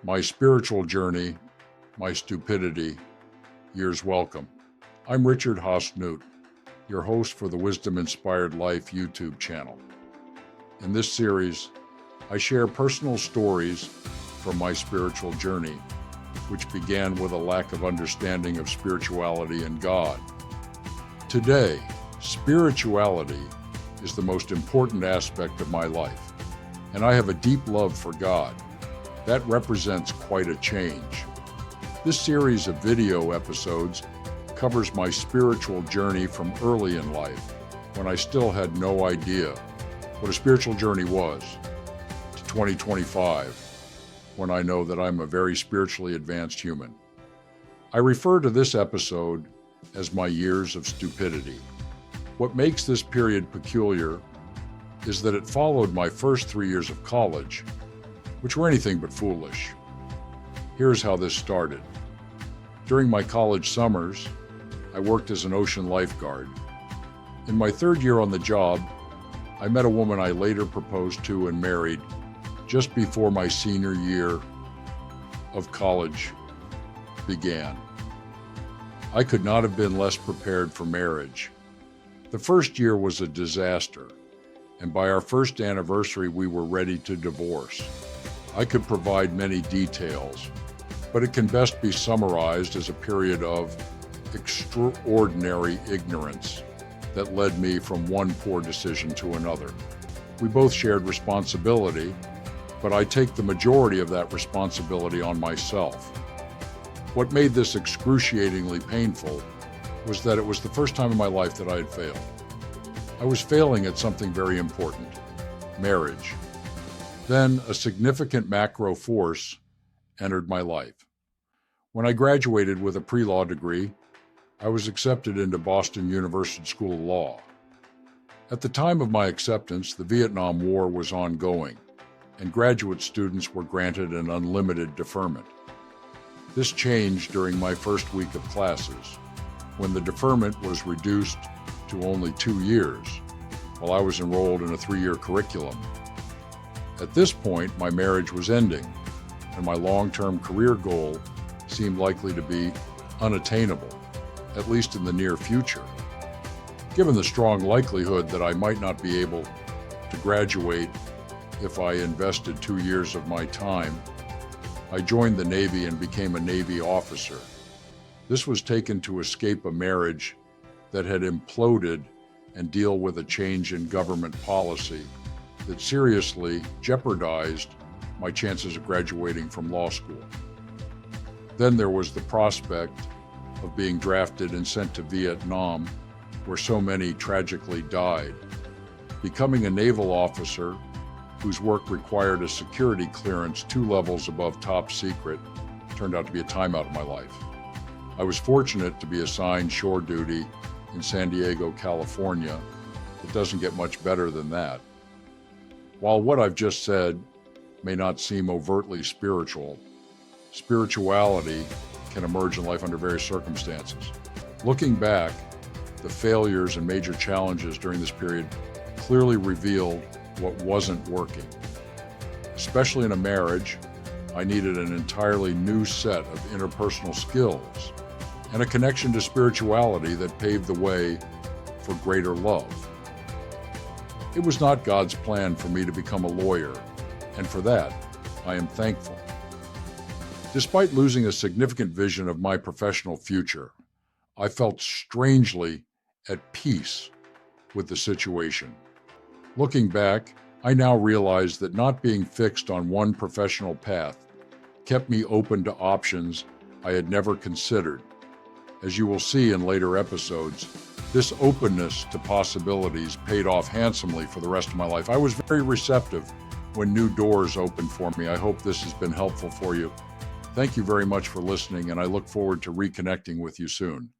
My spiritual journey, my stupidity, years welcome. I'm Richard Haasnut, your host for the Wisdom Inspired Life YouTube channel. In this series, I share personal stories from my spiritual journey, which began with a lack of understanding of spirituality and God. Today, spirituality is the most important aspect of my life, and I have a deep love for God. That represents quite a change. This series of video episodes covers my spiritual journey from early in life, when I still had no idea what a spiritual journey was, to 2025, when I know that I'm a very spiritually advanced human. I refer to this episode as my years of stupidity. What makes this period peculiar is that it followed my first 3 years of college, which were anything but foolish. Here's how this started. During my college summers, I worked as an ocean lifeguard. In my third year on the job, I met a woman I later proposed to and married just before my senior year of college began. I could not have been less prepared for marriage. The first year was a disaster, and by our first anniversary, we were ready to divorce. I could provide many details, but it can best be summarized as a period of extraordinary ignorance that led me from one poor decision to another. We both shared responsibility, but I take the majority of that responsibility on myself. What made this excruciatingly painful was that it was the first time in my life that I had failed. I was failing at something very important, marriage. Then a significant macro force entered my life. When I graduated with a pre-law degree, I was accepted into Boston University School of Law. At the time of my acceptance, the Vietnam War was ongoing, and graduate students were granted an unlimited deferment. This changed during my first week of classes, when the deferment was reduced to only 2 years, while I was enrolled in a 3-year curriculum. At this point, my marriage was ending, and my long-term career goal seemed likely to be unattainable, at least in the near future. Given the strong likelihood that I might not be able to graduate if I invested 2 years of my time, I joined the Navy and became a Navy officer. This was taken to escape a marriage that had imploded and deal with a change in government policy that seriously jeopardized my chances of graduating from law school. Then there was the prospect of being drafted and sent to Vietnam, where so many tragically died. Becoming a naval officer whose work required a security clearance 2 levels above top secret turned out to be a timeout of my life. I was fortunate to be assigned shore duty in San Diego, California. It doesn't get much better than that. While what I've just said may not seem overtly spiritual, spirituality can emerge in life under various circumstances. Looking back, the failures and major challenges during this period clearly revealed what wasn't working. Especially in a marriage, I needed an entirely new set of interpersonal skills and a connection to spirituality that paved the way for greater love. It was not God's plan for me to become a lawyer, and for that, I am thankful. Despite losing a significant vision of my professional future, I felt strangely at peace with the situation. Looking back, I now realize that not being fixed on one professional path kept me open to options I had never considered. As you will see in later episodes, this openness to possibilities paid off handsomely for the rest of my life. I was very receptive when new doors opened for me. I hope this has been helpful for you. Thank you very much for listening, and I look forward to reconnecting with you soon.